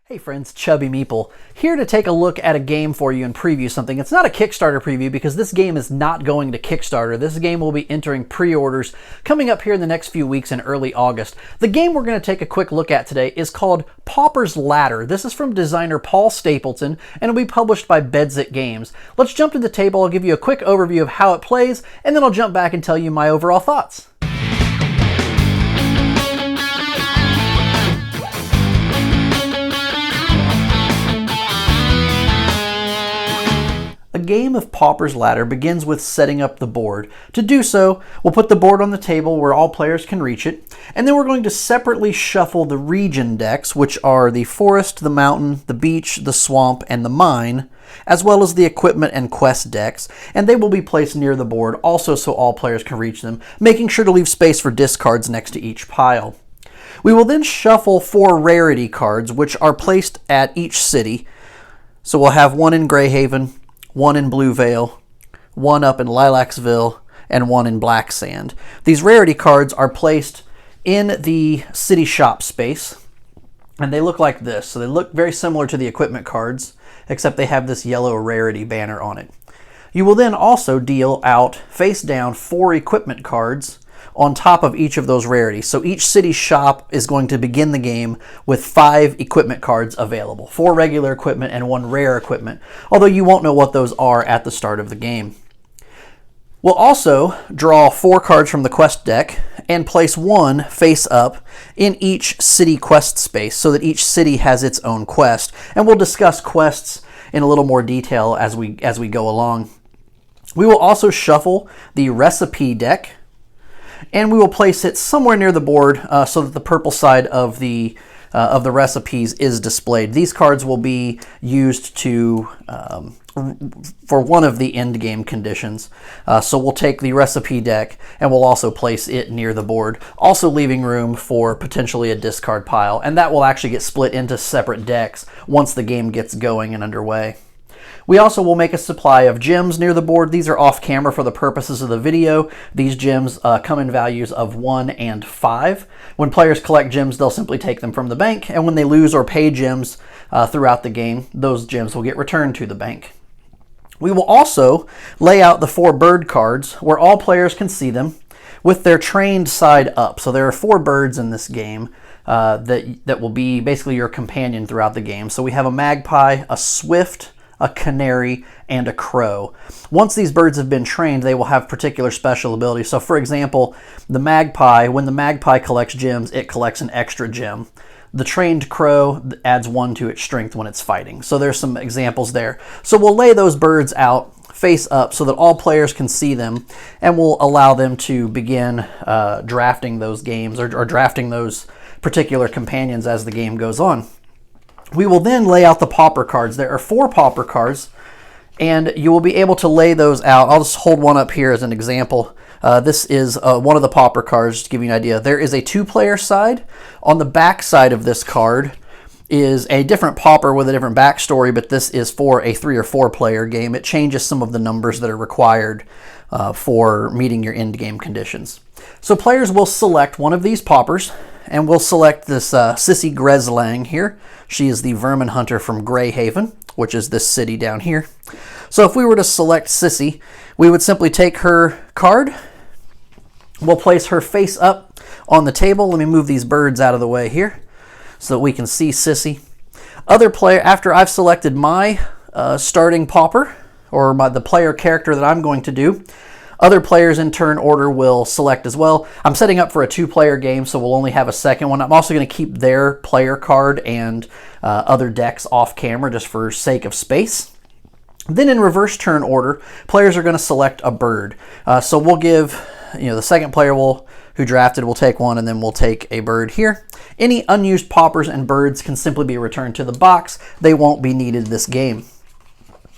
Hey friends, Chubby Meeple, here to take a look at a game for you and preview something. It's not a Kickstarter preview because this game is not going to Kickstarter. This game will be entering pre-orders coming up here in the next few weeks in early August. The game we're going to take a quick look at today is called Paupers Ladder. This is from designer Paul Stapleton and it'll be published by Bedzit Games. Let's jump to the table. I'll give you a quick overview of how it plays and then I'll jump back and tell you my overall thoughts. A game of Paupers Ladder begins with setting up the board. To do so, we'll put the board on the table where all players can reach it, and then we're going to separately shuffle the region decks, which are the forest, the mountain, the beach, the swamp, and the mine, as well as the equipment and quest decks, and they will be placed near the board also so all players can reach them, making sure to leave space for discards next to each pile. We will then shuffle 4 rarity cards, which are placed at each city. So we'll have one in Greyhaven, one in Blue Vale, one up in Lilacsville, and one in Black Sand. These rarity cards are placed in the city shop space, and they look like this. So they look very similar to the equipment cards, except they have this yellow rarity banner on it. You will then also deal out face down 4 equipment cards on top of each of those rarities. So each city shop is going to begin the game with 5 equipment cards available. 4 regular equipment and 1 rare equipment, although you won't know what those are at the start of the game. We'll also draw 4 cards from the quest deck and place 1 face up in each city quest space so that each city has its own quest. And we'll discuss quests in a little more detail as we go along. We will also shuffle the recipe deck, and we will place it somewhere near the board so that the purple side of the recipes is displayed. These cards will be used to for one of the end game conditions. So we'll take the recipe deck and we'll also place it near the board, also leaving room for potentially a discard pile, and that will actually get split into separate decks once the game gets going and underway. We also will make a supply of gems near the board. These are off camera for the purposes of the video. These gems come in values of 1 and 5. When players collect gems, they'll simply take them from the bank, and when they lose or pay gems throughout the game, those gems will get returned to the bank. We will also lay out the 4 bird cards where all players can see them with their trained side up. So there are 4 birds in this game that will be basically your companion throughout the game. So we have a magpie, a swift, a canary, and a crow. Once these birds have been trained, they will have particular special abilities. So for example, the magpie, when the magpie collects gems, it collects an extra gem. The trained crow adds 1 to its strength when it's fighting. So there's some examples there. So we'll lay those birds out face up so that all players can see them, and we'll allow them to begin drafting those games or drafting those particular companions as the game goes on. We will then lay out the pauper cards. There are 4 pauper cards, and you will be able to lay those out. I'll just hold one up here as an example. This is one of the pauper cards, just to give you an idea. There is a 2-player side. On the back side of this card is a different pauper with a different backstory, but this is for a 3 or 4-player game. It changes some of the numbers that are required for meeting your end game conditions. So players will select one of these paupers, and we'll select this Sissy Greslang here. She is the vermin hunter from Greyhaven, which is this city down here. So if we were to select Sissy, we would simply take her card. We'll place her face up on the table. Let me move these birds out of the way here so that we can see Sissy. Other player, after I've selected my starting pauper, or the player character that I'm going to do, other players in turn order will select as well. I'm setting up for a 2-player game, so we'll only have a second one. I'm also going to keep their player card and other decks off camera just for sake of space. Then in reverse turn order, players are going to select a bird. So we'll give, the second player who drafted will take one, and then we'll take a bird here. Any unused paupers and birds can simply be returned to the box. They won't be needed this game.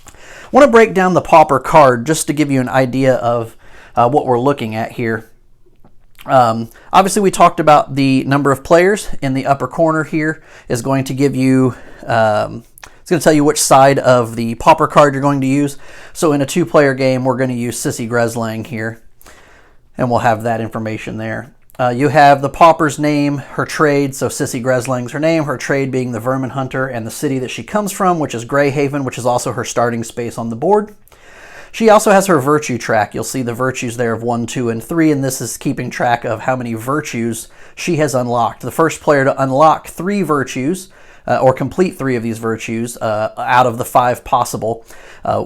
I want to break down the pauper card just to give you an idea of what we're looking at here. Obviously, we talked about the number of players. In the upper corner here is going to give you, it's going to tell you which side of the pauper card you're going to use. So in a 2-player game, we're going to use Sissy Greslang here, and we'll have that information there. You have the Pauper's name, her trade, so Sissy Gresling's her name, her trade being the Vermin Hunter, and the city that she comes from, which is Greyhaven, which is also her starting space on the board. She also has her virtue track. You'll see the virtues there of 1, 2, and 3, and this is keeping track of how many virtues she has unlocked. The first player to unlock 3 virtues, or complete 3 of these virtues out of the 5 possible,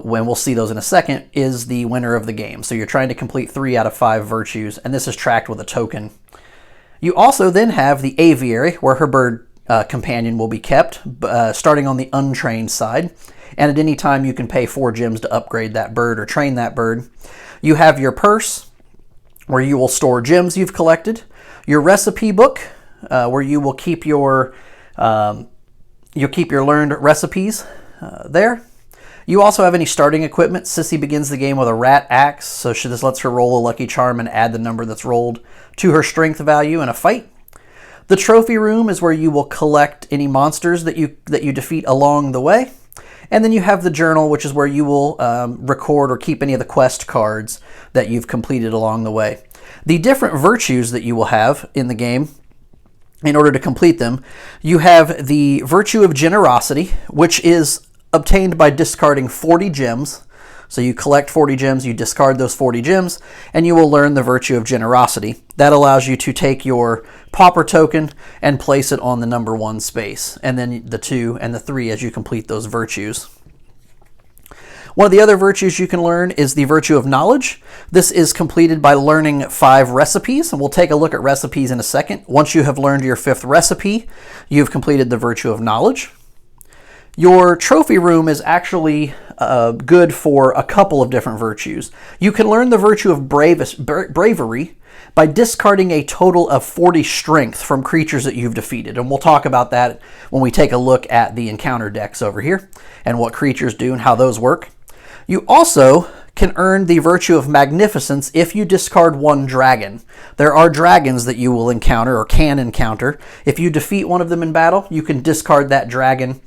when we'll see those in a second, is the winner of the game. So you're trying to complete 3 out of 5 virtues, and this is tracked with a token. You also then have the aviary, where her bird companion will be kept, starting on the untrained side. And at any time you can pay 4 gems to upgrade that bird or train that bird. You have your purse, where you will store gems you've collected. Your recipe book, where you will keep your learned recipes there. You also have any starting equipment. Sissy begins the game with a rat axe, so this lets her roll a lucky charm and add the number that's rolled to her strength value in a fight. The trophy room is where you will collect any monsters that you defeat along the way. And then you have the journal, which is where you will record or keep any of the quest cards that you've completed along the way. The different virtues that you will have in the game, in order to complete them, you have the virtue of generosity, which is obtained by discarding 40 gems. So you collect 40 gems, you discard those 40 gems, and you will learn the virtue of generosity. That allows you to take your pauper token and place it on the number 1 space, and then the 2 and the 3 as you complete those virtues. One of the other virtues you can learn is the virtue of knowledge. This is completed by learning 5 recipes, and we'll take a look at recipes in a second. Once you have learned your 5th recipe, you've completed the virtue of knowledge. Your trophy room is actually good for a couple of different virtues. You can learn the virtue of bravery by discarding a total of 40 strength from creatures that you've defeated. And we'll talk about that when we take a look at the encounter decks over here and what creatures do and how those work. You also can earn the virtue of magnificence if you discard 1 dragon. There are dragons that you will encounter or can encounter. If you defeat one of them in battle, you can discard that dragon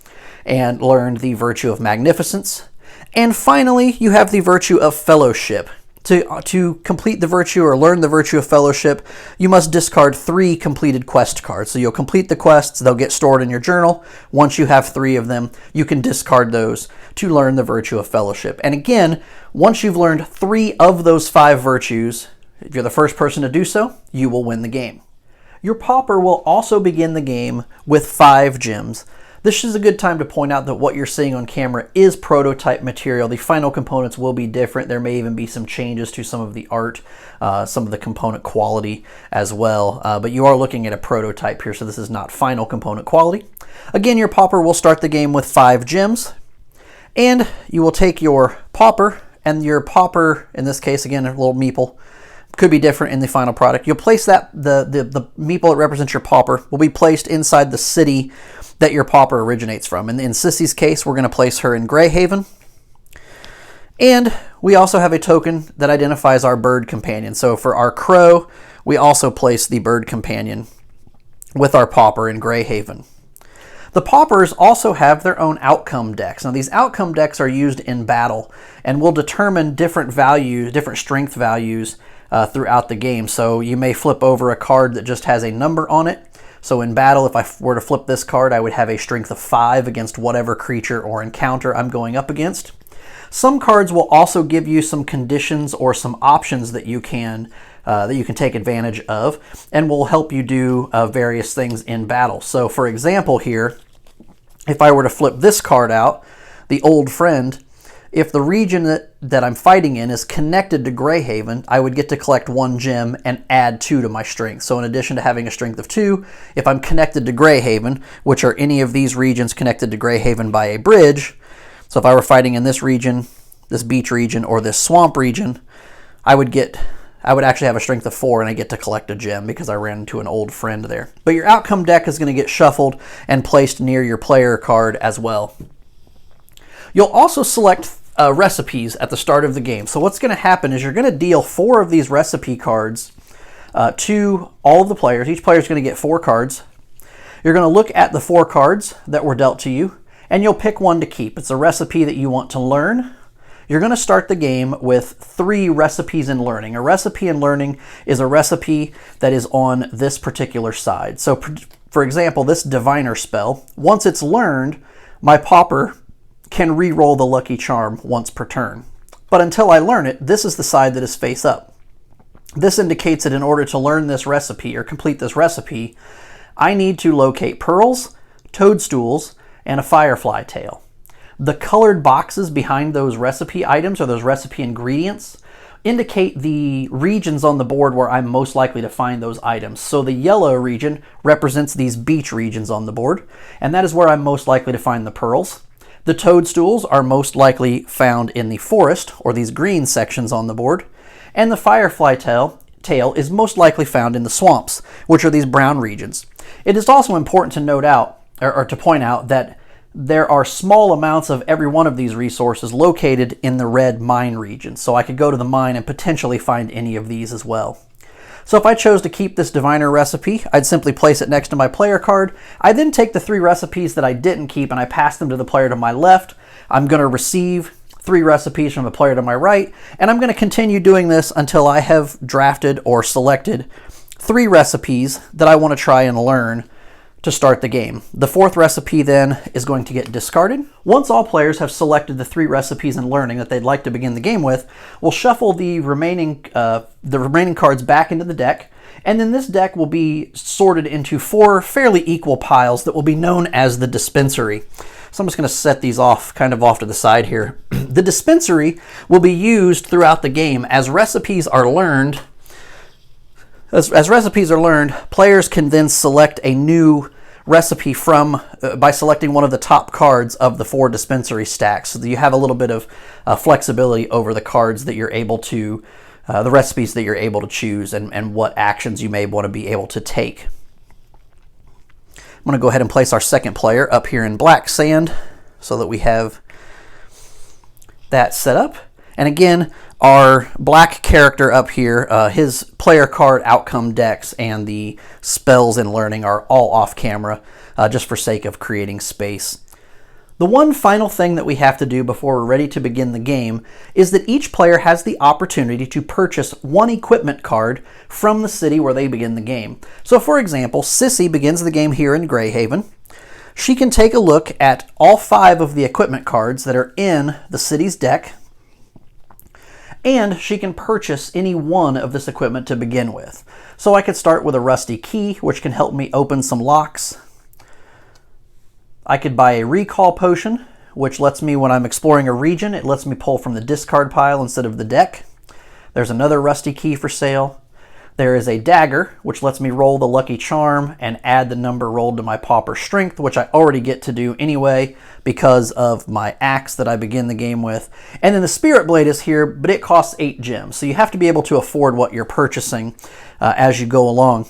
and learn the virtue of magnificence. And finally, you have the virtue of fellowship. To complete the virtue or learn the virtue of fellowship, you must discard 3 completed quest cards. So you'll complete the quests, they'll get stored in your journal. Once you have 3 of them, you can discard those to learn the virtue of fellowship. And again, once you've learned 3 of those 5 virtues, if you're the first person to do so, you will win the game. Your pauper will also begin the game with 5 gems. This is a good time to point out that what you're seeing on camera is prototype material. The final components will be different. There may even be some changes to some of the art, some of the component quality as well. But you are looking at a prototype here, so this is not final component quality. Again, your pauper will start the game with 5 gems. And you will take your pauper, and your pauper, in this case, again, a little meeple, could be different in the final product. You'll place that, the meeple that represents your pauper will be placed inside the city that your pauper originates from. And in Sissy's case, we're going to place her in Greyhaven. And we also have a token that identifies our bird companion. So for our crow, we also place the bird companion with our pauper in Greyhaven. The paupers also have their own outcome decks. Now these outcome decks are used in battle and will determine different values, different strength values throughout the game. So you may flip over a card that just has a number on it. So in battle, if I were to flip this card, I would have a strength of 5 against whatever creature or encounter I'm going up against. Some cards will also give you some conditions or some options that you can take advantage of and will help you do various things in battle. So for example here, if I were to flip this card out, the Old Friend, if the region that I'm fighting in is connected to Greyhaven, I would get to collect 1 gem and add 2 to my strength. So in addition to having a strength of 2, if I'm connected to Greyhaven, which are any of these regions connected to Greyhaven by a bridge, so if I were fighting in this region, this beach region, or this swamp region, I would actually have a strength of 4 and I get to collect a gem because I ran into an Old Friend there. But your outcome deck is going to get shuffled and placed near your player card as well. You'll also select recipes at the start of the game. So what's going to happen is you're going to deal 4 of these recipe cards to all of the players. Each player is going to get 4 cards. You're going to look at the 4 cards that were dealt to you, and you'll pick one to keep. It's a recipe that you want to learn. you're going to start the game with 3 recipes in learning. A recipe in learning is a recipe that is on this particular side. So for example, this diviner spell, once it's learned, my pauper can re-roll the lucky charm once per turn. But until I learn it, this is the side that is face up. This indicates that in order to learn this recipe or complete this recipe, I need to locate pearls, toadstools, and a firefly tail. The colored boxes behind those recipe items or those recipe ingredients indicate the regions on the board where I'm most likely to find those items. So the yellow region represents these beach regions on the board, and that is where I'm most likely to find the pearls. The toadstools are most likely found in the forest, or these green sections on the board, and the firefly tail is most likely found in the swamps, which are these brown regions. It is also important to note out, or to point out, that there are small amounts of every one of these resources located in the red mine region. So I could go to the mine and potentially find any of these as well. So if I chose to keep this diviner recipe, I'd simply place it next to my player card. I then take the 3 recipes that I didn't keep and I pass them to the player to my left. I'm going to receive 3 recipes from the player to my right, and I'm going to continue doing this until I have drafted or selected 3 recipes that I want to try and learn to start the game. The 4th recipe then is going to get discarded. Once all players have selected the 3 recipes in learning that they'd like to begin the game with, we'll shuffle the remaining cards back into the deck, and then this deck will be sorted into 4 fairly equal piles that will be known as the dispensary. So I'm just going to set these off to the side here. The dispensary will be used throughout the game as recipes are learned. As recipes are learned, players can then select a new recipe by selecting one of the top cards of the 4 dispensary stacks, so that you have a little bit of flexibility over the cards that you're able to, the recipes that you're able to choose, and what actions you may want to be able to take. I'm going to go ahead and place our second player up here in black sand so that we have that set up. And again, our black character up here, his player card outcome decks and the spells in learning are all off camera, just for sake of creating space. The one final thing that we have to do before we're ready to begin the game is that each player has the opportunity to purchase 1 equipment card from the city where they begin the game. So for example, Sissy begins the game here in Greyhaven. She can take a look at all 5 of the equipment cards that are in the city's deck, and she can purchase any one of this equipment to begin with. So I could start with a rusty key, which can help me open some locks. I could buy a recall potion, which lets me, when I'm exploring a region, it lets me pull from the discard pile instead of the deck. There's another rusty key for sale. There is a dagger, which lets me roll the lucky charm and add the number rolled to my pauper strength, which I already get to do anyway because of my axe that I begin the game with. And then the spirit blade is here, but it costs 8 gems. So you have to be able to afford what you're purchasing as you go along.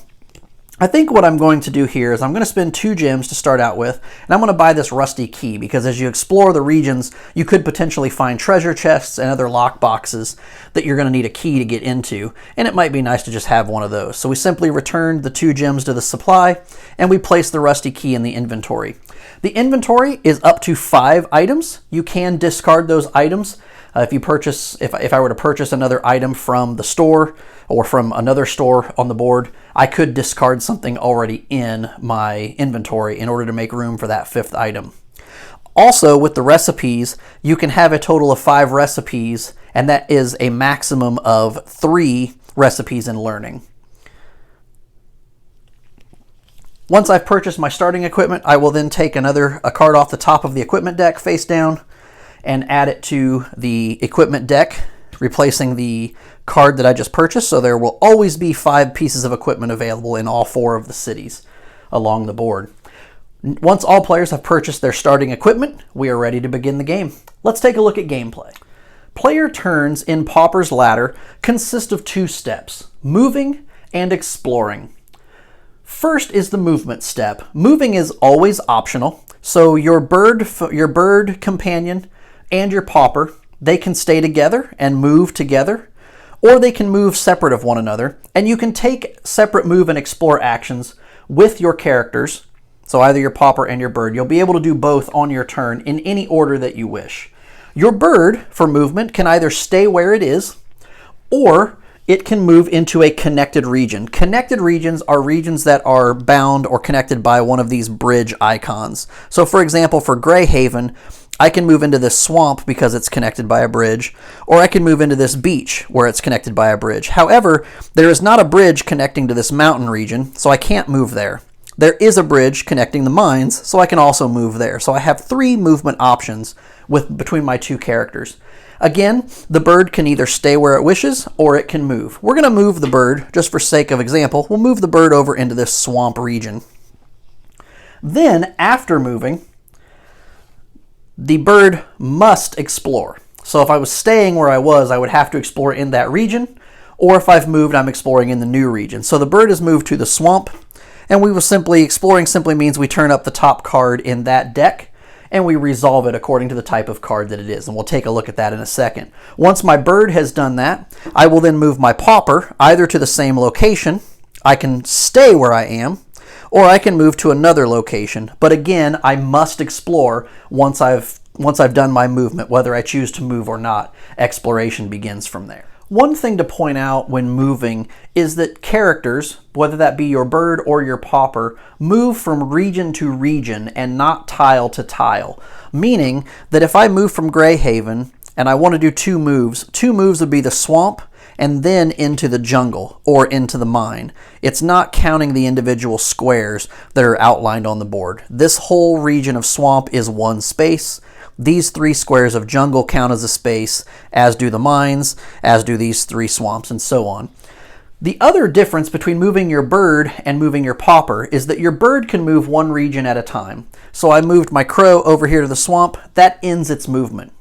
I think what I'm going to do here is I'm going to spend 2 gems to start out with, and I'm going to buy this rusty key because as you explore the regions, you could potentially find treasure chests and other lock boxes that you're going to need a key to get into, and it might be nice to just have one of those. So we simply return the 2 gems to the supply, and we place the rusty key in the inventory. The inventory is up to 5 items. You can discard those items. If I were to purchase another item from the store or from another store on the board, I could discard something already in my inventory in order to make room for that 5th item. Also, with the recipes, you can have a total of 5 recipes, and that is a maximum of 3 recipes in learning. Once I've purchased my starting equipment, I will then take a card off the top of the equipment deck face down and add it to the equipment deck, replacing the card that I just purchased. So there will always be 5 pieces of equipment available in all 4 of the cities along the board. Once all players have purchased their starting equipment, we are ready to begin the game. Let's take a look at gameplay. Player turns in Pauper's Ladder consist of 2 steps, moving and exploring. First is the movement step. Moving is always optional, so your bird companion and your pauper, they can stay together and move together, or they can move separate of one another, and you can take separate move and explore actions with your characters, so either your pauper and your bird. You'll be able to do both on your turn in any order that you wish. Your bird, for movement, can either stay where it is, or it can move into a connected region. Connected regions are regions that are bound or connected by one of these bridge icons. So for example, for Greyhaven, I can move into this swamp because it's connected by a bridge, or I can move into this beach where it's connected by a bridge. However, there is not a bridge connecting to this mountain region, so I can't move there. There is a bridge connecting the mines, so I can also move there. So I have 3 movement options between my 2 characters. Again, the bird can either stay where it wishes or it can move. We're going to move the bird, just for sake of example, we'll move the bird over into this swamp region. Then, after moving, the bird must explore. So if I was staying where I was, I would have to explore in that region, or if I've moved, I'm exploring in the new region. So the bird has moved to the swamp, and exploring simply means we turn up the top card in that deck, and we resolve it according to the type of card that it is. And we'll take a look at that in a second. Once my bird has done that, I will then move my pauper either to the same location, I can stay where I am, or I can move to another location. But again, I must explore once I've done my movement, whether I choose to move or not. Exploration begins from there. One thing to point out when moving is that characters, whether that be your bird or your pauper, move from region to region and not tile to tile. Meaning that if I move from Greyhaven and I want to do 2 moves would be the swamp and then into the jungle or into the mine. It's not counting the individual squares that are outlined on the board. This whole region of swamp is 1 space. These 3 squares of jungle count as a space, as do the mines, as do these 3 swamps, and so on. The other difference between moving your bird and moving your pauper is that your bird can move 1 region at a time. So I moved my crow over here to the swamp. That ends its movement.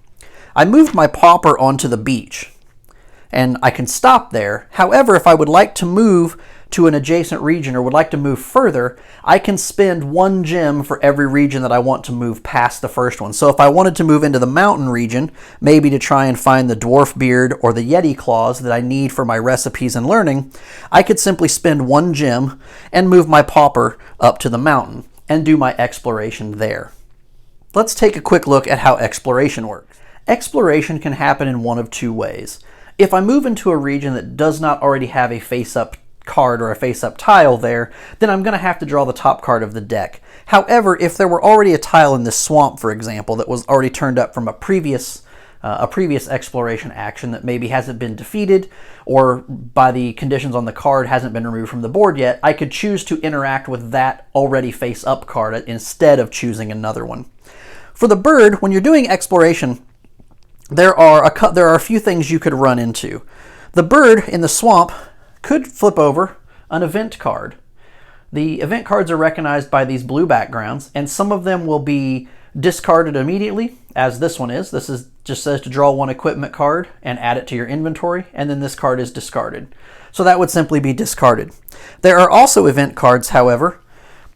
I moved my pauper onto the beach, and I can stop there. However, if I would like to move to an adjacent region or would like to move further, I can spend 1 gem for every region that I want to move past the first one. So if I wanted to move into the mountain region, maybe to try and find the dwarf beard or the yeti claws that I need for my recipes and learning, I could simply spend 1 gem and move my pauper up to the mountain and do my exploration there. Let's take a quick look at how exploration works. Exploration can happen in one of 2 ways. If I move into a region that does not already have a face-up card or a face-up tile there, then I'm going to have to draw the top card of the deck. However, if there were already a tile in this swamp, for example, that was already turned up from a previous exploration action that maybe hasn't been defeated or by the conditions on the card hasn't been removed from the board yet, I could choose to interact with that already face-up card instead of choosing another one. For the bird, when you're doing exploration, there are a few things you could run into. The bird in the swamp could flip over an event card. The event cards are recognized by these blue backgrounds, and some of them will be discarded immediately, as this one is. This just says to draw 1 equipment card and add it to your inventory, and then this card is discarded. So that would simply be discarded. There are also event cards, however,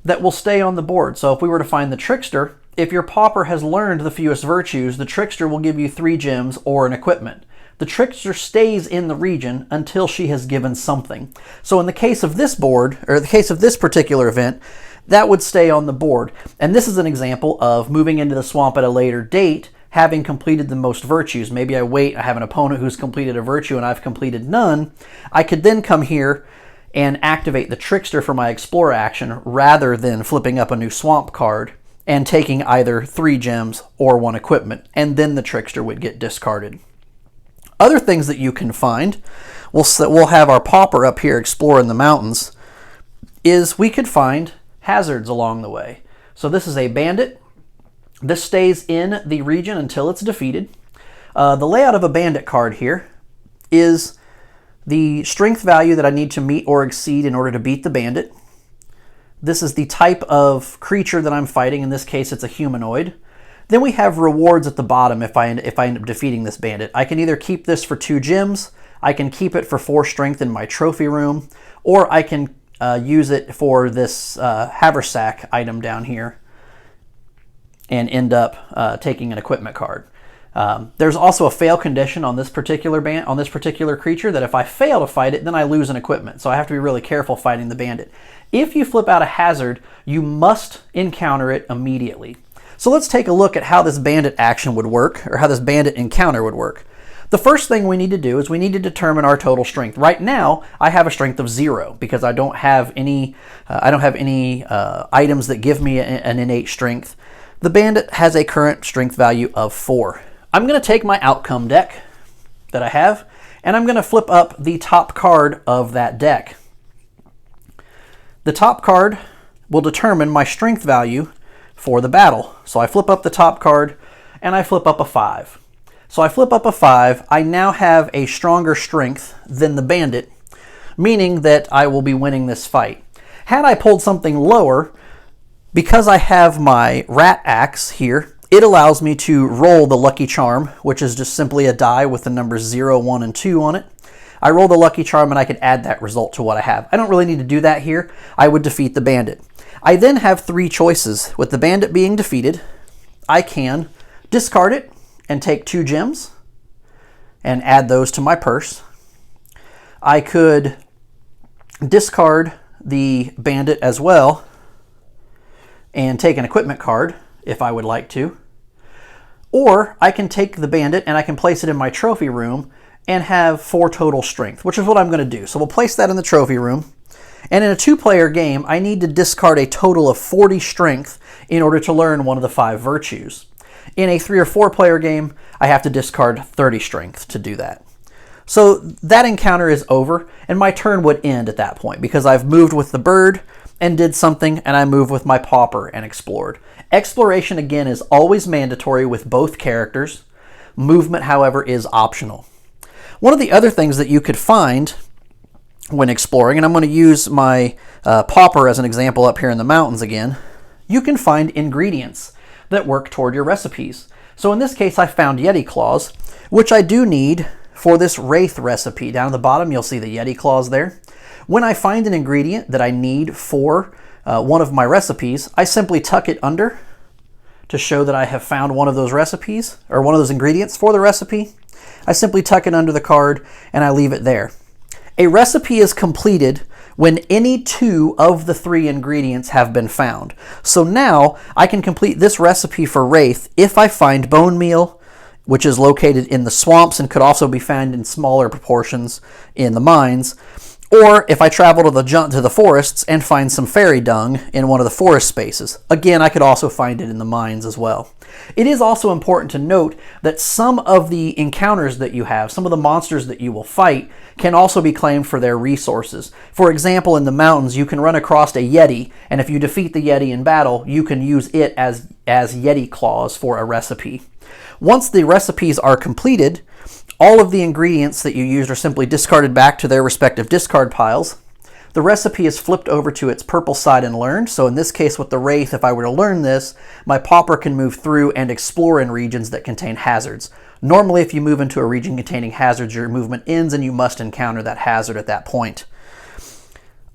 that will stay on the board. So if we were to find the Trickster, if your pauper has learned the fewest virtues, the Trickster will give you 3 gems or an equipment. The Trickster stays in the region until she has given something. So in the case of this board, or the case of this particular event, that would stay on the board. And this is an example of moving into the swamp at a later date, having completed the most virtues. Maybe I have an opponent who's completed a virtue and I've completed none. I could then come here and activate the Trickster for my Explore action rather than flipping up a new swamp card and taking either 3 gems or 1 equipment, and then the Trickster would get discarded. Other things that you can find, we'll have our pauper up here exploring the mountains, is we could find hazards along the way. So this is a bandit. This stays in the region until it's defeated. The layout of a bandit card here is the strength value that I need to meet or exceed in order to beat the bandit. This is the type of creature that I'm fighting. In this case, it's a humanoid. Then we have rewards at the bottom if I end up defeating this bandit. I can either keep this for 2 gems, I can keep it for 4 strength in my trophy room, or I can use it for this haversack item down here and end up taking an equipment card. There's also a fail condition on this particular creature that if I fail to fight it, then I lose an equipment. So I have to be really careful fighting the bandit. If you flip out a hazard, you must encounter it immediately. So let's take a look at how this bandit action would work, or how this bandit encounter would work. The first thing we need to do is we need to determine our total strength. Right now, I have a strength of 0 because I don't have any items that give me an innate strength. The bandit has a current strength value of 4. I'm going to take my outcome deck that I have, and I'm going to flip up the top card of that deck. The top card will determine my strength value for the battle. So I flip up the top card, and I flip up a 5. So I flip up a 5. I now have a stronger strength than the bandit, meaning that I will be winning this fight. Had I pulled something lower, because I have my rat axe here, it allows me to roll the lucky charm, which is just simply a die with the numbers 0, 1, and 2 on it. I roll the lucky charm and I could add that result to what I have. I don't really need to do that here. I would defeat the bandit. I then have 3 choices. With the bandit being defeated, I can discard it and take 2 gems and add those to my purse. I could discard the bandit as well and take an equipment card if I would like to. Or I can take the bandit and I can place it in my trophy room and have 4 total strength, which is what I'm going to do. So we'll place that in the trophy room. And in a 2-player game, I need to discard a total of 40 strength in order to learn one of the 5 virtues. In a 3 or 4-player game, I have to discard 30 strength to do that. So that encounter is over, and my turn would end at that point because I've moved with the bird and did something, and I moved with my pauper and explored. Exploration, again, is always mandatory with both characters. Movement, however, is optional. One of the other things that you could find when exploring, and I'm going to use my pauper as an example up here in the mountains again, you can find ingredients that work toward your recipes. So in this case, I found Yeti claws, which I do need for this Wraith recipe. Down at the bottom, you'll see the Yeti claws there. When I find an ingredient that I need for one of my recipes, I simply tuck it under to show that I have found one of those recipes, or one of those ingredients for the recipe. I simply tuck it under the card and I leave it there. A recipe is completed when any 2 of the 3 ingredients have been found. So now I can complete this recipe for Wraith if I find bone meal, which is located in the swamps and could also be found in smaller proportions in the mines, or if I travel to the forests and find some fairy dung in one of the forest spaces. Again, I could also find it in the mines as well. It is also important to note that some of the encounters that you have, some of the monsters that you will fight, can also be claimed for their resources. For example, in the mountains, you can run across a Yeti, and if you defeat the Yeti in battle, you can use it as Yeti claws for a recipe. Once the recipes are completed, all of the ingredients that you used are simply discarded back to their respective discard piles. The recipe is flipped over to its purple side and learned. So in this case with the Wraith, if I were to learn this, my pauper can move through and explore in regions that contain hazards. Normally, if you move into a region containing hazards, your movement ends and you must encounter that hazard at that point.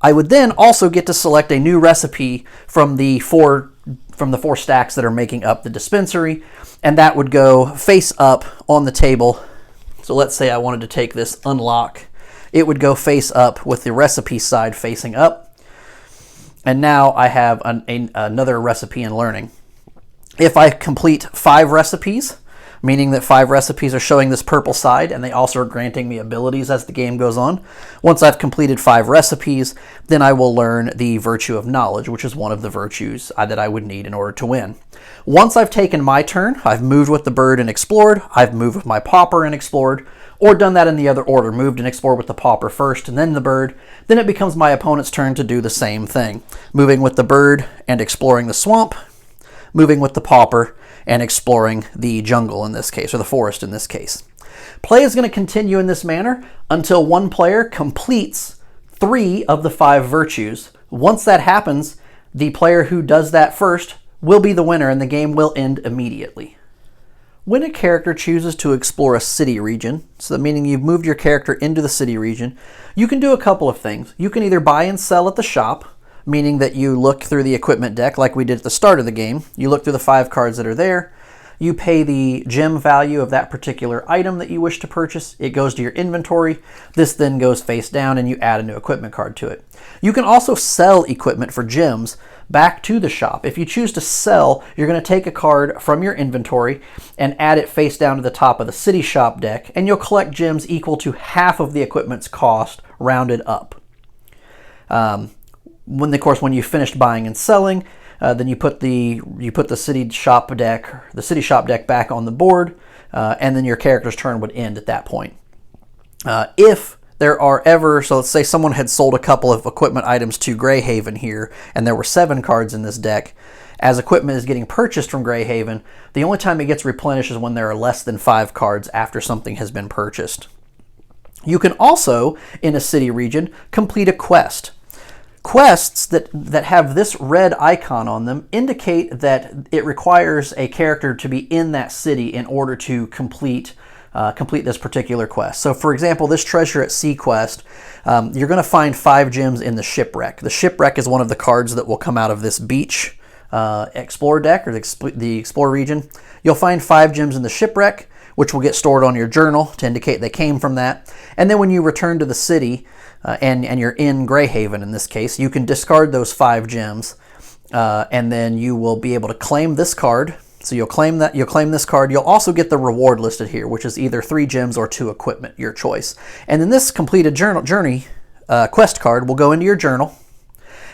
I would then also get to select a new recipe from the four stacks that are making up the dispensary, and that would go face up on the table. So let's say I wanted to take this unlock. It would go face up with the recipe side facing up. And now I have another recipe in learning. If I complete 5 recipes, meaning that 5 recipes are showing this purple side, and they also are granting me abilities as the game goes on. Once I've completed 5 recipes, then I will learn the Virtue of Knowledge, which is one of the virtues that I would need in order to win. Once I've taken my turn, I've moved with the bird and explored, I've moved with my pauper and explored, or done that in the other order, moved and explored with the pauper first and then the bird, then it becomes my opponent's turn to do the same thing, moving with the bird and exploring the swamp, moving with the pauper, and exploring the jungle in this case, or the forest in this case. Play is going to continue in this manner until one player completes 3 of the 5 virtues. Once that happens, the player who does that first will be the winner and the game will end immediately. When a character chooses to explore a city region, so meaning you've moved your character into the city region, you can do a couple of things. You can either buy and sell at the shop, meaning that you look through the equipment deck like we did at the start of the game. You look through the 5 cards that are there. You pay the gem value of that particular item that you wish to purchase. It goes to your inventory. This then goes face down and you add a new equipment card to it. You can also sell equipment for gems back to the shop. If you choose to sell, you're going to take a card from your inventory and add it face down to the top of the city shop deck, and you'll collect gems equal to half of the equipment's cost, rounded up. Of course, when you finished buying and selling, then you put the city shop deck back on the board, and then your character's turn would end at that point. If there are ever, so let's say someone had sold a couple of equipment items to Greyhaven here, and there were 7 cards in this deck. As equipment is getting purchased from Greyhaven, the only time it gets replenished is when there are less than 5 cards after something has been purchased. You can also, in a city region, complete a quest. Quests that have this red icon on them indicate that it requires a character to be in that city in order to complete this particular quest. So for example, this Treasure at Sea quest, you're going to find 5 gems in the Shipwreck. The Shipwreck is one of the cards that will come out of this beach Explore deck, or the Explore region. You'll find 5 gems in the Shipwreck, which will get stored on your journal to indicate they came from that. And then when you return to the city, and you're in Greyhaven in this case, you can discard those 5 gems, and then you will be able to claim this card. So you'll claim this card. You'll also get the reward listed here, which is either 3 gems or 2 equipment, your choice. And then this completed journey quest card will go into your journal,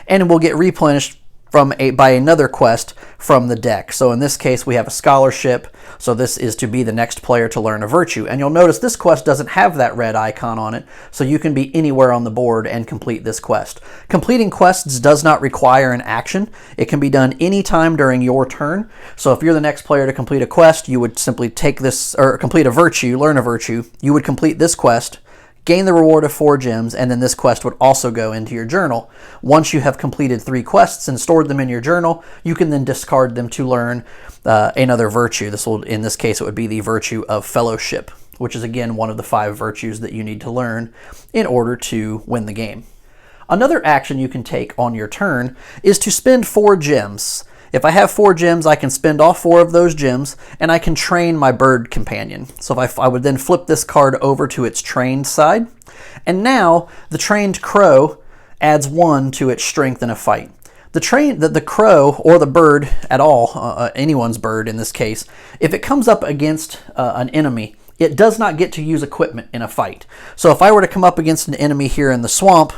and it will get replenished by another quest from the deck. So in this case, we have a scholarship. So this is to be the next player to learn a virtue. And you'll notice this quest doesn't have that red icon on it, so you can be anywhere on the board and complete this quest. Completing quests does not require an action. It can be done anytime during your turn. So if you're the next player to complete a quest, you would simply take this, or complete a virtue, learn a virtue. You would complete this quest, gain the reward of 4 gems, and then this quest would also go into your journal. Once you have completed 3 quests and stored them in your journal, you can then discard them to learn another virtue. In this case, it would be the virtue of fellowship, which is again one of the 5 virtues that you need to learn in order to win the game. Another action you can take on your turn is to spend 4 gems. If I have 4 gems, I can spend all 4 of those gems, and I can train my bird companion. So I would then flip this card over to its trained side, and now the trained crow adds 1 to its strength in a fight. The crow, or the bird at all, anyone's bird in this case, if it comes up against an enemy, it does not get to use equipment in a fight. So if I were to come up against an enemy here in the swamp,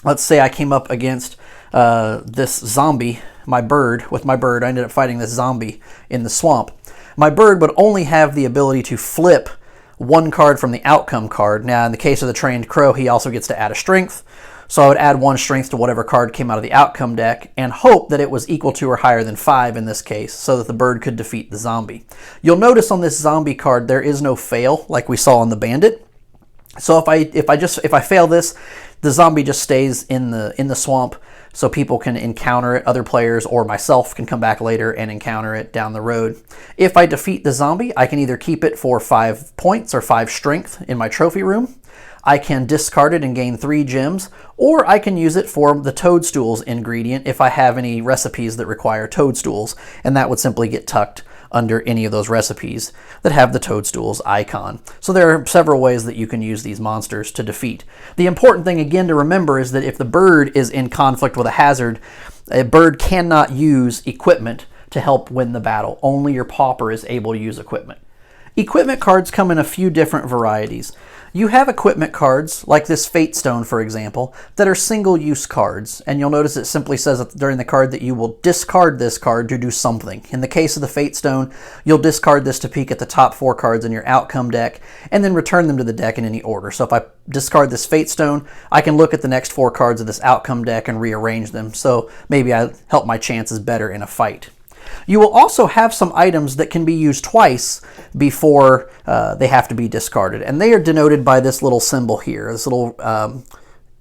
let's say I came up against this zombie, I ended up fighting this zombie in the swamp. My bird would only have the ability to flip 1 card from the outcome card. Now, in the case of the trained crow, he also gets to add a strength. So I would add 1 strength to whatever card came out of the outcome deck and hope that it was equal to or higher than 5 in this case, so that the bird could defeat the zombie. You'll notice on this zombie card there is no fail like we saw on the bandit. So if I fail this, the zombie just stays in the swamp, so people can encounter it. Other players or myself can come back later and encounter it down the road. If I defeat the zombie, I can either keep it for 5 points or 5 strength in my trophy room. I can discard it and gain 3 gems, or I can use it for the toadstools ingredient if I have any recipes that require toadstools, and that would simply get tucked under any of those recipes that have the toadstools icon. So there are several ways that you can use these monsters to defeat. The important thing again to remember is that if the bird is in conflict with a hazard, a bird cannot use equipment to help win the battle. Only your pauper is able to use equipment. Equipment cards come in a few different varieties. You have equipment cards, like this Fate Stone, for example, that are single-use cards, and you'll notice it simply says during the card that you will discard this card to do something. In the case of the Fate Stone, you'll discard this to peek at the top 4 cards in your outcome deck, and then return them to the deck in any order. So if I discard this Fate Stone, I can look at the next 4 cards of this outcome deck and rearrange them, so maybe I help my chances better in a fight. You will also have some items that can be used twice before they have to be discarded, and they are denoted by this little symbol here, this little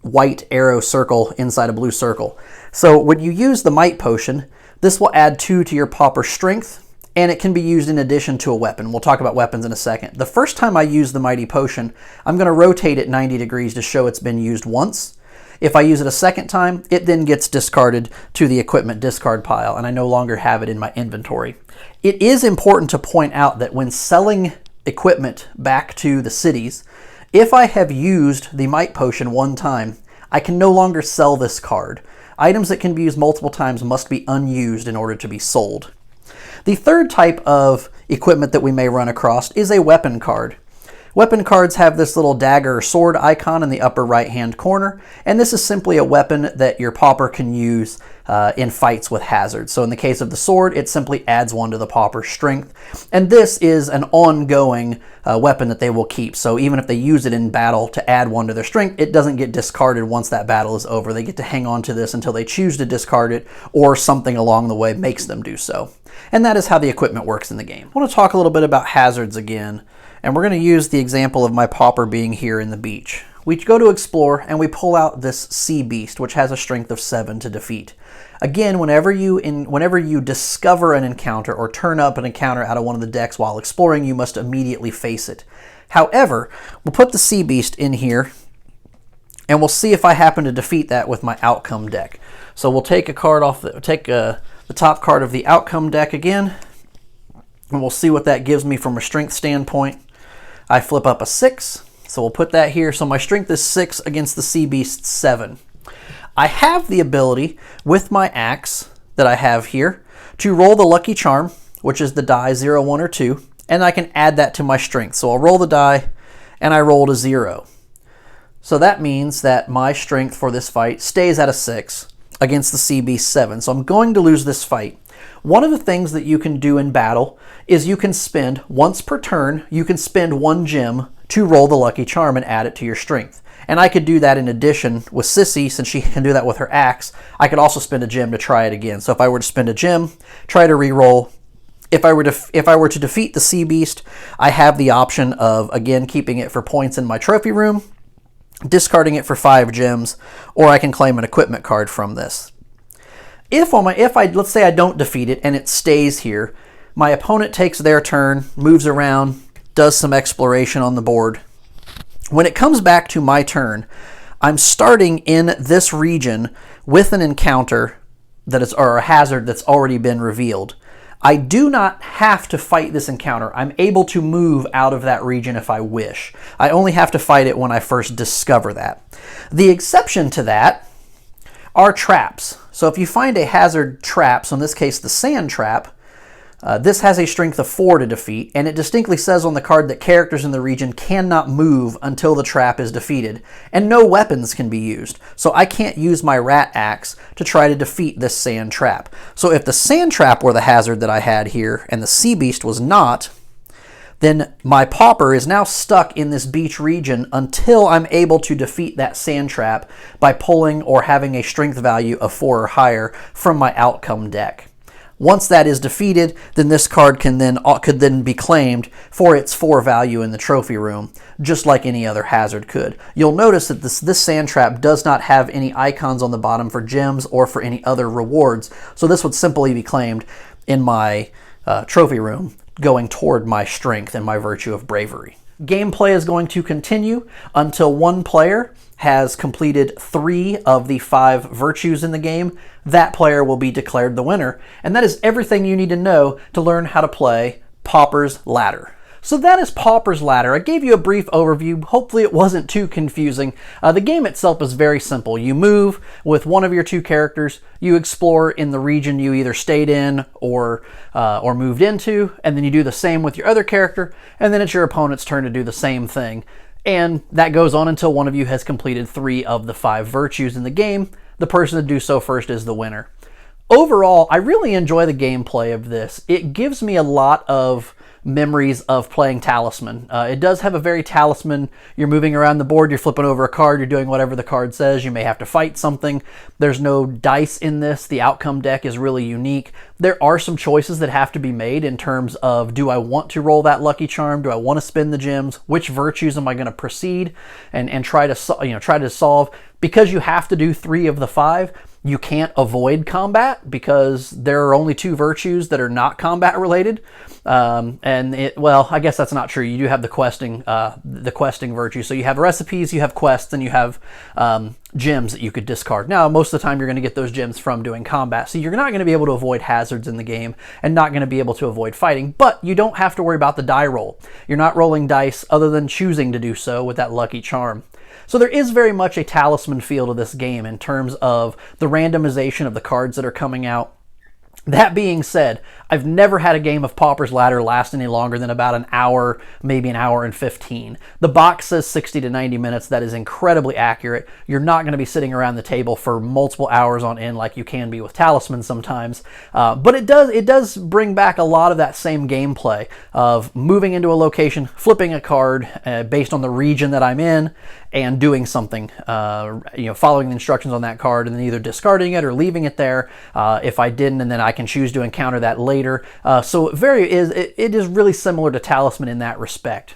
white arrow circle inside a blue circle. So when you use the Might Potion, this will add 2 to your pauper strength, and it can be used in addition to a weapon. We'll talk about weapons in a second. The first time I use the Mighty Potion, I'm going to rotate it 90 degrees to show it's been used once. If I use it a second time, it then gets discarded to the equipment discard pile, and I no longer have it in my inventory. It is important to point out that when selling equipment back to the cities, if I have used the Might Potion one time, I can no longer sell this card. Items that can be used multiple times must be unused in order to be sold. The third type of equipment that we may run across is a weapon card. Weapon cards have this little dagger or sword icon in the upper right-hand corner, and this is simply a weapon that your pauper can use in fights with hazards. So in the case of the sword, it simply adds one to the pauper's strength, and this is an ongoing weapon that they will keep. So even if they use it in battle to add one to their strength, it doesn't get discarded once that battle is over. They get to hang on to this until they choose to discard it, or something along the way makes them do so. And that is how the equipment works in the game. I want to talk a little bit about hazards again. And we're going to use the example of my pauper being here in the beach. We go to explore and we pull out this sea beast, which has a strength of 7 to defeat. Again, whenever you discover an encounter or turn up an encounter out of one of the decks while exploring, you must immediately face it. However, we'll put the sea beast in here and we'll see if I happen to defeat that with my outcome deck. So we'll take a card off the top card of the outcome deck again, and we'll see what that gives me from a strength standpoint. I flip up a 6, so we'll put that here. So my strength is 6 against the sea beast 7. I have the ability with my axe that I have here to roll the lucky charm, which is the die 0, 1, or 2, and I can add that to my strength. So I'll roll the die and I rolled a 0. So that means that my strength for this fight stays at a 6 against the sea beast 7. So I'm going to lose this fight. One of the things that you can do in battle is you can spend, once per turn, you can spend 1 gem to roll the lucky charm and add it to your strength. And I could do that in addition with Sissy, since she can do that with her axe. I could also spend a gem to try it again. So if I were to spend a gem, try to re-roll. If I were to defeat the sea beast, I have the option of, again, keeping it for points in my trophy room, discarding it for 5 gems, or I can claim an equipment card from this. Let's say I don't defeat it and it stays here, my opponent takes their turn, moves around, does some exploration on the board. When it comes back to my turn, I'm starting in this region with an encounter or a hazard that's already been revealed. I do not have to fight this encounter. I'm able to move out of that region if I wish. I only have to fight it when I first discover that. The exception to that are traps. So if you find a hazard trap, so in this case the sand trap, this has a strength of 4 to defeat, and it distinctly says on the card that characters in the region cannot move until the trap is defeated, and no weapons can be used. So I can't use my rat axe to try to defeat this sand trap. So if the sand trap were the hazard that I had here, and the sea beast was not, then my pauper is now stuck in this beach region until I'm able to defeat that sand trap by pulling or having a strength value of 4 or higher from my outcome deck. Once that is defeated, then this card could then be claimed for its 4 value in the trophy room, just like any other hazard could. You'll notice that this sand trap does not have any icons on the bottom for gems or for any other rewards, so this would simply be claimed in my trophy room, going toward my strength and my virtue of bravery. Gameplay is going to continue until one player has completed 3 of the 5 virtues in the game. That player will be declared the winner. And that is everything you need to know to learn how to play Paupers Ladder. So that is Paupers Ladder. I gave you a brief overview. Hopefully it wasn't too confusing. The game itself is very simple. You move with one of your 2 characters. You explore in the region you either stayed in or moved into, and then you do the same with your other character, and then it's your opponent's turn to do the same thing. And that goes on until one of you has completed 3 of the 5 virtues in the game. The person to do so first is the winner. Overall, I really enjoy the gameplay of this. It gives me a lot of memories of playing Talisman. It does have a very Talisman. You're moving around the board, you're flipping over a card, you're doing whatever the card says. You may have to fight something. There's no dice in this. The outcome deck is really unique. There are some choices that have to be made in terms of, do I want to roll that lucky charm? Do I want to spend the gems? Which virtues am I going to proceed and try to solve? Because you have to do 3 of the 5, you can't avoid combat because there are only 2 virtues that are not combat related. Well, I guess that's not true. You do have the questing virtue. So you have recipes, you have quests, and you have gems that you could discard. Now, most of the time you're going to get those gems from doing combat. So you're not going to be able to avoid hazards in the game and not going to be able to avoid fighting, but you don't have to worry about the die roll. You're not rolling dice other than choosing to do so with that lucky charm. So there is very much a talisman feel to this game in terms of the randomization of the cards that are coming out. That being said, I've never had a game of Paupers Ladder last any longer than about an hour, maybe an hour and 15. The box says 60 to 90 minutes. That is incredibly accurate. You're not going to be sitting around the table for multiple hours on end like you can be with talismans sometimes. But it does bring back a lot of that same gameplay of moving into a location, flipping a card based on the region that I'm in, and doing something, following the instructions on that card, and then either discarding it or leaving it there if I didn't, and then I can choose to encounter that later. So it is really similar to Talisman in that respect.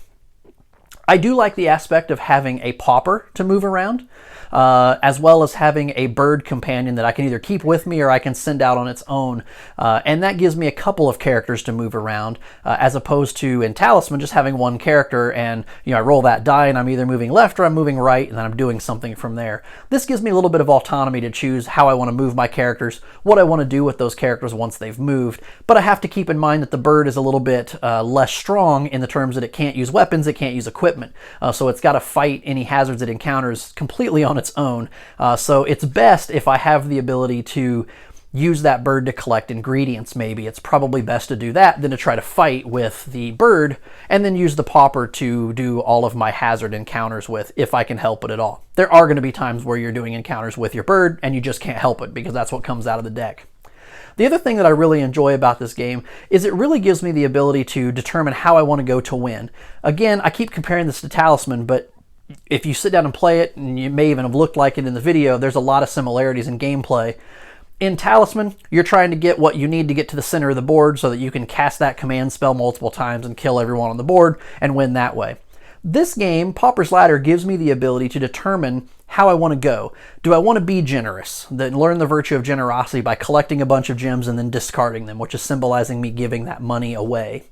I do like the aspect of having a pauper to move around, as well as having a bird companion that I can either keep with me or I can send out on its own. And that gives me a couple of characters to move around, as opposed to in Talisman just having one character and I roll that die and I'm either moving left or I'm moving right and then I'm doing something from there. This gives me a little bit of autonomy to choose how I want to move my characters, what I want to do with those characters once they've moved. But I have to keep in mind that the bird is a little bit less strong in the terms that it can't use weapons, it can't use equipment. So it's got to fight any hazards it encounters completely on its own. So it's best if I have the ability to use that bird to collect ingredients. Maybe it's probably best to do that than to try to fight with the bird and then use the pauper to do all of my hazard encounters with, if I can help it at all. There are going to be times where you're doing encounters with your bird and you just can't help it because that's what comes out of the deck. The other thing that I really enjoy about this game is it really gives me the ability to determine how I want to go to win. Again, I keep comparing this to Talisman, but if you sit down and play it, and you may even have looked like it in the video, there's a lot of similarities in gameplay. In Talisman, you're trying to get what you need to get to the center of the board so that you can cast that command spell multiple times and kill everyone on the board and win that way. This game, Paupers Ladder, gives me the ability to determine how I want to go. Do I want to be generous? Then learn the virtue of generosity by collecting a bunch of gems and then discarding them, which is symbolizing me giving that money away.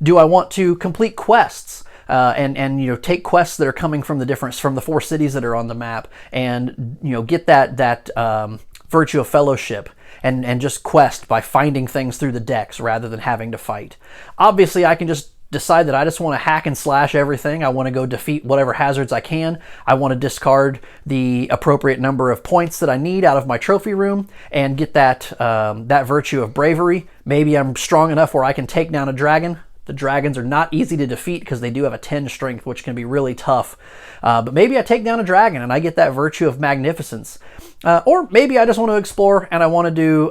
Do I want to complete quests? And take quests that are coming from the 4 cities that are on the map, and get that virtue of fellowship and just quest by finding things through the decks rather than having to fight. Obviously, I can just decide that I just want to hack and slash everything. I want to go defeat whatever hazards I can. I want to discard the appropriate number of points that I need out of my trophy room and get that virtue of bravery. Maybe I'm strong enough where I can take down a dragon. The dragons are not easy to defeat because they do have a 10 strength, which can be really tough. But maybe I take down a dragon and I get that virtue of magnificence. Or maybe I just want to explore and I want to do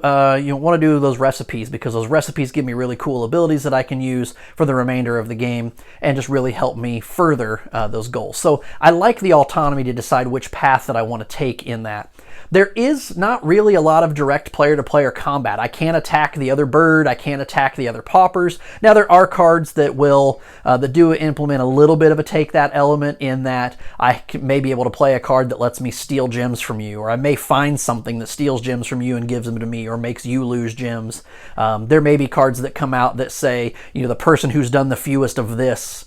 those recipes, because those recipes give me really cool abilities that I can use for the remainder of the game and just really help me further those goals. So I like the autonomy to decide which path that I want to take in that. There is not really a lot of direct player-to-player combat. I can't attack the other bird. I can't attack the other paupers. Now, there are cards that do implement a little bit of a take that element, in that I may be able to play a card that lets me steal gems from you, or I may find something that steals gems from you and gives them to me, or makes you lose gems. There may be cards that come out that say, the person who's done the fewest of this,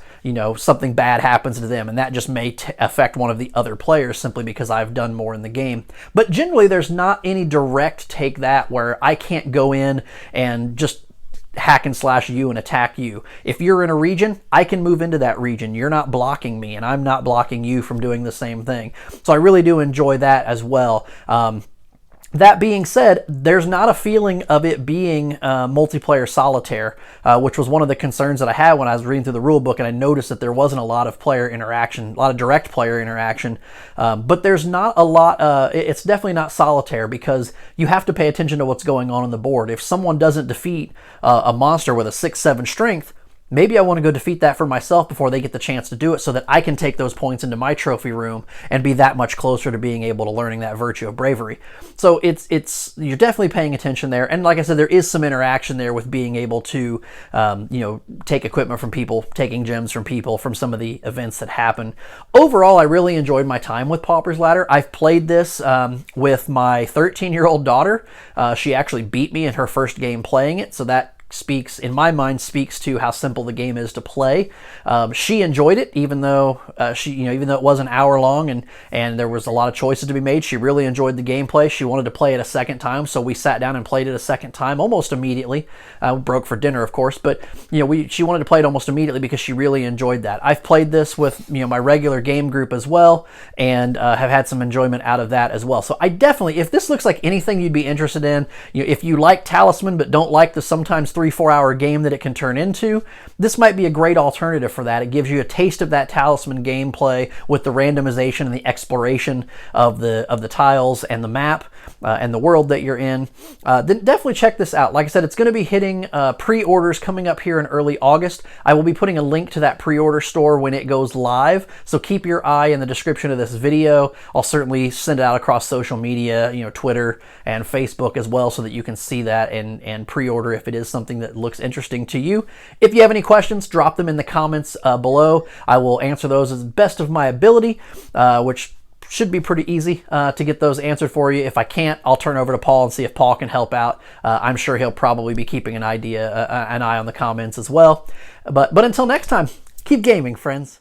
something bad happens to them, and that just may affect one of the other players simply because I've done more in the game. But generally, there's not any direct take that where I can't go in and just hack and slash you and attack you. If you're in a region, I can move into that region. You're not blocking me, and I'm not blocking you from doing the same thing. So I really do enjoy that as well. That being said, there's not a feeling of it being multiplayer solitaire, which was one of the concerns that I had when I was reading through the rule book, and I noticed that there wasn't a lot of player interaction, a lot of direct player interaction. But there's not a lot, it's definitely not solitaire, because you have to pay attention to what's going on the board. If someone doesn't defeat a monster with a 6-7 strength, maybe I want to go defeat that for myself before they get the chance to do it, so that I can take those points into my trophy room and be that much closer to being able to learning that virtue of bravery. So you're definitely paying attention there. And like I said, there is some interaction there with being able to, take equipment from people, taking gems from people, from some of the events that happen. Overall, I really enjoyed my time with Paupers Ladder. I've played this with my 13-year-old daughter. She actually beat me in her first game playing it, so that in my mind, speaks to how simple the game is to play. She enjoyed it, even though even though it was an hour long and there was a lot of choices to be made. She really enjoyed the gameplay. She wanted to play it a second time, so we sat down and played it a second time almost immediately. We broke for dinner, of course, but she wanted to play it almost immediately because she really enjoyed that. I've played this with my regular game group as well, and have had some enjoyment out of that as well. So I definitely, if this looks like anything you'd be interested in, if you like Talisman but don't like the sometimes 3-4 hour game that it can turn into, this might be a great alternative for that. It gives you a taste of that Talisman gameplay with the randomization and the exploration of the tiles and the map and the world that you're in. Then definitely check this out. Like I said, it's going to be hitting pre-orders coming up here in early August. I will be putting a link to that pre-order store when it goes live, so keep your eye in the description of this video. I'll certainly send it out across social media, Twitter and Facebook as well, so that you can see that and pre-order if it is something that looks interesting to you. If you have any questions, drop them in the comments below. I will answer those as best of my ability, which should be pretty easy to get those answered for you. If I can't, I'll turn over to Paul and see if Paul can help out. I'm sure he'll probably be keeping an eye on the comments as well. But until next time, keep gaming, friends.